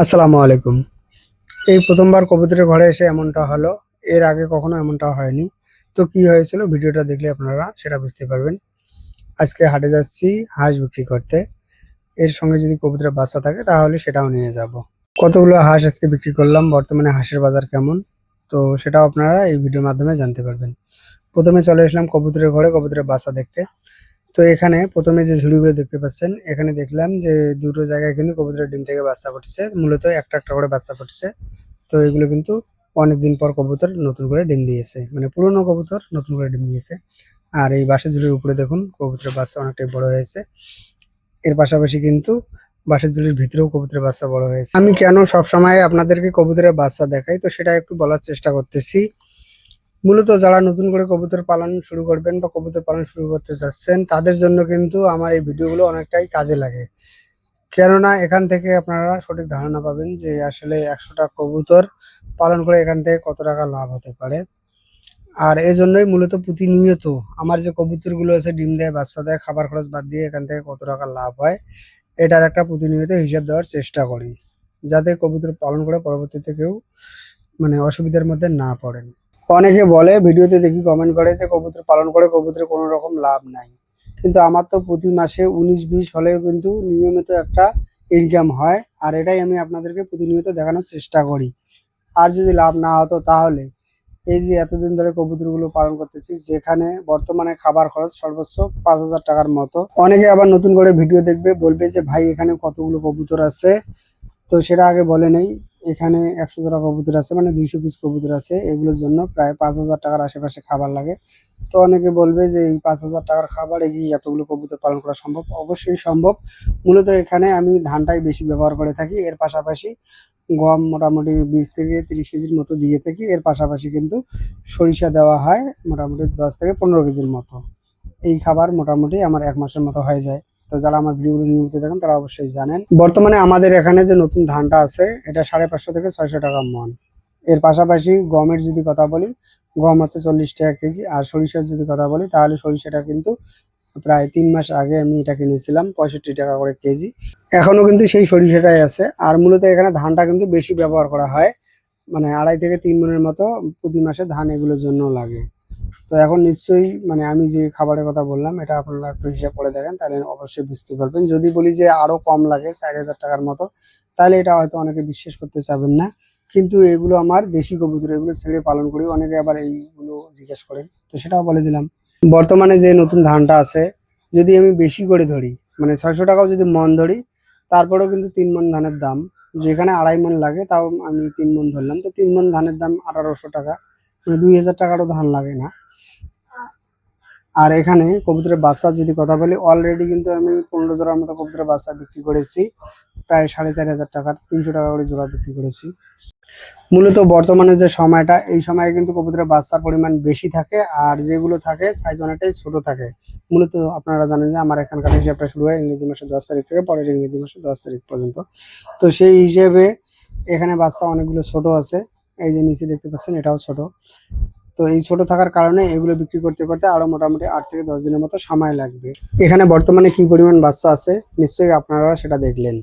আসসালামু আলাইকুম। এই প্রথমবার কবুতরের ঘরে এসে এমনটা হলো। এর আগে কখনো এমনটা হয়নি। তো কি হয়েছিল ভিডিওটা দেখলে আপনারা সেটা বুঝতে পারবেন। আজকে হাটে যাচ্ছি হাঁস বিক্রি করতে। এর সঙ্গে যদি কবুতরের বাচ্চা থাকে তাহলে সেটাও নিয়ে যাব। কতগুলো হাঁস আজকে বিক্রি করলাম, বর্তমানে হাঁসের বাজার কেমন, তো সেটাও আপনারা এই ভিডিওর মাধ্যমে জানতে পারবেন। প্রথমে চলে আসলাম কবুতরের ঘরে কবুতরের বাচ্চা দেখতে। তো এখানে প্রথমে যে ঝুড়িগুলো দেখতে পাচ্ছেন, এখানে দেখলাম যে দুটো জায়গায় কিন্তু কবুতরের ডিম থেকে বাচ্চা ফুটছে। মূলত একটা একটা করে বাচ্চা ফুটছে। তো এগুলো কিন্তু অনেকদিন পর কবুতর নতুন করে ডিম দিয়েছে, মানে পুরনো কবুতর নতুন করে ডিম দিয়েছে। আর এই বাঁশের ঝুড়ির উপরে দেখুন কবুতরের বাচ্চা অনেকটাই বড় হয়েছে। এর পাশাপাশি কিন্তু বাঁশের ঝুড়ির ভিতরেও কবুতরের বাচ্চা বড় হয়েছে। আমি কেন সবসময় আপনাদেরকে কবুতরের বাচ্চা দেখাই, তো সেটা একটু বলার চেষ্টা করতেছি। মূলত যারা নতুন করে কবুতর পালন শুরু করবেন বা কবুতর পালন শুরু করতে চাচ্ছেন, তাদের জন্য কিন্তু আমার এই ভিডিওগুলো অনেকটাই কাজে লাগে। কেননা এখান থেকে আপনারা সঠিক ধারণা পাবেন যে আসলে ১০০টা কবুতর পালন করে এখান থেকে কত টাকা লাভ হতে পারে। আর এজন্যই মূলত প্রতিনিয়ত আমার যে কবুতরগুলো আছে ডিম দেয়, বাচ্চা দেয়, খাবার খরচ বাদ দিয়ে এখান থেকে কত টাকা লাভ হয়, এটার একটা প্রতিনিয়ত হিসাব দেওয়ার চেষ্টা করি। যাতে কবুতর পালন করে পরবর্তীতে কেউ মানে অসুবিধার মধ্যে না পড়েন। অনেকে বলে ভিডিওতে দেখি কমেন্ট করে যে কবুতর পালন করে কবুতরের কোনো রকম লাভ নাই। কিন্তু আমার তো প্রতি মাসে ১৯-২০ হলেও কিন্তু নিয়মিত একটা ইনকাম হয়। আর এটাই আমি আপনাদেরকে প্রতিনিয়ত দেখানোর চেষ্টা করি। আর যদি লাভ না হতো তাহলে এই যে এতদিন ধরে কবুতরগুলো পালন করতেছি, যেখানে বর্তমানে খাবার খরচ সর্বোচ্চ ৫,০০০ টাকার মতো। অনেকে আবার নতুন করে ভিডিও দেখবে, বলবে যে ভাই এখানে কতগুলো কবুতর আছে। তো সেটা আগে বলে নেই। এখানে ১০০ জোড়া কবুতর আছে, মানে ২০০ পিস কবুতর আছে। এগুলোর জন্য প্রায় ৫,০০০ টাকার আশেপাশে খাবার লাগে। তো অনেকে বলবে যে এই ৫,০০০ টাকার খাবারে কি এতগুলো কবুতর পালন করা সম্ভব? অবশ্যই সম্ভব। মূলত এখানে আমি ধানটাই বেশি ব্যবহার করে থাকি। এর পাশাপাশি গম মোটামুটি ২০ থেকে ৩০ কেজির মতো দিয়ে থাকি। এর পাশাপাশি কিন্তু সরিষা দেওয়া হয় মোটামুটি ১০ থেকে ১৫ কেজির মতো। এই খাবার মোটামুটি আমার ১ মাসের মতো হয়ে যায়। তো যারা আমার ভিডিওগুলো নিয়মিত দেখেন তারা অবশ্যই জানেন। বর্তমানে আমাদের এখানে যে নতুন ধানটা আছে এটা ৫৫০ থেকে ৬০০ টাকা মন। এর পাশাপাশি গমের যদি কথা বলি, গম আছে ৪০ টাকা কেজি। আর সরিষার যদি কথা বলি তাহলে সরিষাটা কিন্তু প্রায় ৩ মাস আগে আমি এটা কিনেছিলাম ৬৫ টাকা করে কেজি। এখনো কিন্তু সেই সরিষাটাই আছে। আর মূলত এখানে ধানটা কিন্তু বেশি ব্যবহার করা হয়। মানে ২.৫ থেকে ৩ মনের মতো প্রতি মাসে ধান এগুলোর জন্য লাগে। তো এখন নিশ্চয়ই মানে আমি যে খাবারের কথা বললাম এটা আপনারা একটু হিসাব করে দেখেন, তাহলে অবশ্যই বুঝতে পারবেন। যদি বলি যে আরো কম লাগে ৪,০০০ টাকার মতো, তাহলে এটা হয়তো অনেকে বিশ্বাস করতে চাবেন না। কিন্তু এগুলো আমার দেশি কবুতর, এগুলো ছেড়ে পালন করি। অনেকে আবার এইগুলো জিজ্ঞেস করেন, তো সেটাও বলে দিলাম। বর্তমানে যে নতুন ধানটা আছে, যদি আমি বেশি করে ধরি, মানে ৬০০ টাকাও যদি মন ধরি, তারপরেও কিন্তু ৩ মন ধানের দাম। যেখানে ২.৫ মন লাগে তাও আমি ৩ মন ধরলাম, তো ৩ মন ধানের দাম ১৮০০ টাকা, মানে ২,০০০ টাকারও ধান লাগে না। আর এখানে কবুতরের বাচ্চার যদি কথা বলি, অলরেডি কিন্তু আমি ১৫ জোড়ার মতো কবুতরের বাচ্চা বিক্রি করেছি। প্রায় ৪,৫০০ টাকার ৩০০ টাকা করে জোড়া বিক্রি করেছি। মূলত বর্তমানে যে সময়টা, এই সময়ে কিন্তু কবুতরের বাচ্চার পরিমাণ বেশি থাকে। আর যেগুলো থাকে সাইজ অনেকটাই ছোট থাকে। মূলত আপনারা জানেন যে আমার এখানকার হিসাবটা শুরু হয় ইংরেজি মাসের ১০ তারিখ থেকে পরের ইংরেজি মাসের ১০ তারিখ পর্যন্ত। তো সেই হিসেবে এখানে বাচ্চা অনেকগুলো ছোট আছে। এই যে নিচে দেখতে পাচ্ছেন এটাও ছোট। তো এই ছোট থাকার কারণে এগুলো বিক্রি করতে করতে আরো মোটামুটি ৮ থেকে ১০ দিনের মতো সময় লাগবে। এখানে বর্তমানে কি পরিমাণ বাচ্চা আছে নিশ্চয়ই আপনারা সেটা দেখলেন।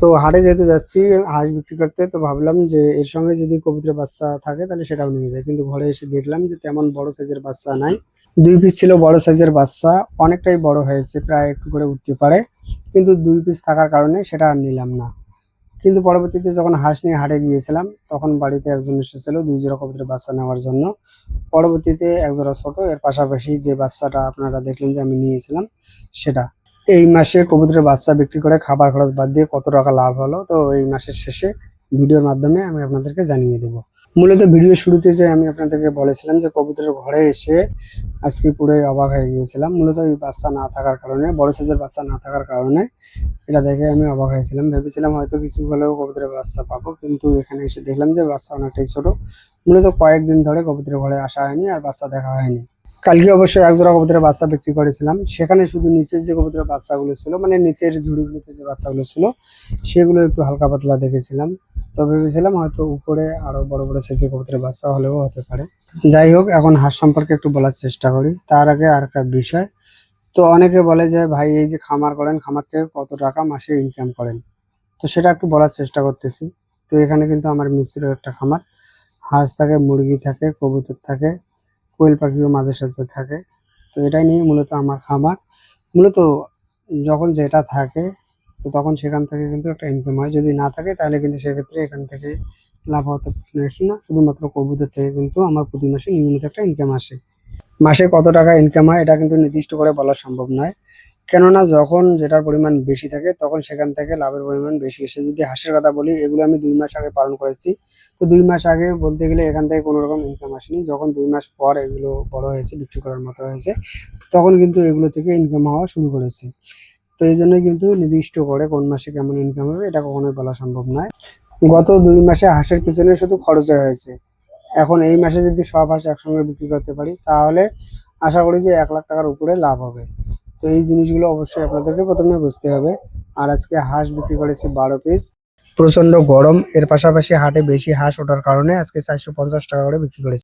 তো হাটে যেহেতু যাচ্ছি হাঁস বিক্রি করতে, তো ভাবলাম যে এর সঙ্গে যদি কবুতরের বাচ্চা থাকে তাহলে সেটাও নিয়ে যাই। কিন্তু ঘরে এসে দেখলাম যে তেমন বড় সাইজের বাচ্চা নাই। ২ পিস ছিল বড় সাইজের বাচ্চা, অনেকটাই বড় হয়েছে, প্রায় একটু করে উঠতে পারে। কিন্তু ২ পিস থাকার কারণে সেটা আর নিলাম না। কিন্তু পরবর্তীতে যখন হাঁস নিয়ে হাটে গিয়েছিলাম, তখন বাড়িতে একজন এসেছিল ২ জোড়া কবুতরের বাচ্চা নেওয়ার জন্য। পরবর্তীতে এক জোড়া ছোট, এর পাশাপাশি যে বাচ্চাটা আপনারা দেখলেন যে আমি নিয়েছিলাম সেটা। এই মাসে কবুতরের বাচ্চা বিক্রি করে খাবার খরচ বাদ দিয়ে কত টাকা লাভ হলো, তো এই মাসের শেষে ভিডিওর মাধ্যমে আমি আপনাদেরকে জানিয়ে দেব। মূলত ভিডিওর শুরুতে যে আমি আপনাদেরকে বলেছিলাম যে কবুতরের ঘরে এসে আজকে পুরোই অবাক হয়ে গিয়েছিলাম। মূলত এই বাচ্চা না থাকার কারণে, বড় সাইজের বাচ্চা না থাকার কারণে এটা দেখে আমি অবাক হয়েছিলাম। ভেবেছিলাম হয়তো কিছু হলেও কবুতরের বাচ্চা পাবো, কিন্তু এখানে এসে দেখলাম যে বাচ্চা অনেকটাই ছোট। মূলত কয়েকদিন ধরে কবুতরের ঘরে আসা হয়নি আর বাচ্চা দেখা হয়নি। কালকে অবশ্যই এক জোড়া কবুতরের বাচ্চা বিক্রি করেছিলাম। সেখানে শুধু নিচের যে কবুতরের বাচ্চাগুলো ছিল, মানে নিচের ঝুড়িগুলোতে যে বাচ্চাগুলো ছিল, সেগুলো একটু হালকা পাতলা দেখেছিলাম। তো ভেবেছিলাম হয়তো উপরে আরো বড় বড় সাইজের কবুতরের বাচ্চা হলেও হতে পারে। যাই হোক, এখন হাঁস সম্পর্কে একটু বলার চেষ্টা করি। তার আগে আর একটা বিষয়। তো অনেকে বলে যে ভাই এই যে খামার করেন, খামার থেকে কত টাকা মাসে ইনকাম করেন? তো সেটা একটু বলার চেষ্টা করতেছি। তো এখানে কিন্তু আমার মিশ্র একটা খামার, হাঁস থাকে, মুরগি থাকে, কবুতর থাকে, কোয়েল পাখিও মাঝে সাঝে থাকে। তো এটাই নিয়ে মূলত আমার খামার। মূলত যখন যেটা থাকে তো তখন সেখান থেকে কিন্তু একটা ইনকাম হয়, যদি না থাকে তাহলে কিন্তু সেক্ষেত্রে এখান থেকে লাভ হতে প্রশ্ন আসে না। শুধুমাত্র কবুতর থেকে কিন্তু আমার প্রতি মাসে নিয়মিত একটা ইনকাম আসে। মাসে কত টাকা ইনকাম হয় এটা কিন্তু নির্দিষ্ট করে বলা সম্ভব নয়, কেননা যখন যেটার পরিমাণ বেশি থাকে তখন সেখান থেকে লাভের পরিমাণ বেশি এসে। যদি হাঁসের কথা বলি, এগুলো আমি 2 মাস আগে পালন করেছি। তো 2 মাস আগে বলতে গেলে এখান থেকে কোনো রকম ইনকাম আসেনি। যখন 2 মাস পর এগুলো বড় হয়েছে, বিক্রি করার মতো হয়েছে, তখন কিন্তু এগুলো থেকে ইনকাম হওয়া শুরু করেছে। তো এই জন্যই কিন্তু নির্দিষ্ট করে কোন মাসে কেমন ইনকাম হবে এটা কখনোই বলা সম্ভব নয়। গত 2 মাসে হাঁসের পিছনে শুধু খরচ হয়েছে। এখন এই মাসে যদি সব হাঁস একসঙ্গে বিক্রি করতে পারি তাহলে আশা করি যে 1 লাখ টাকার উপরে লাভ হবে। তো এই জিনিসগুলো অবশ্যই আপনাদেরকে প্রথমে বুঝতে হবে। আর আজকে হাঁস বিক্রি করেছি 12 পিস। প্রচন্ড গরম, এর পাশাপাশি হাটে বেশি হাঁস ওঠার কারণে আজকে 450 টাকা করে বিক্রি করেছি।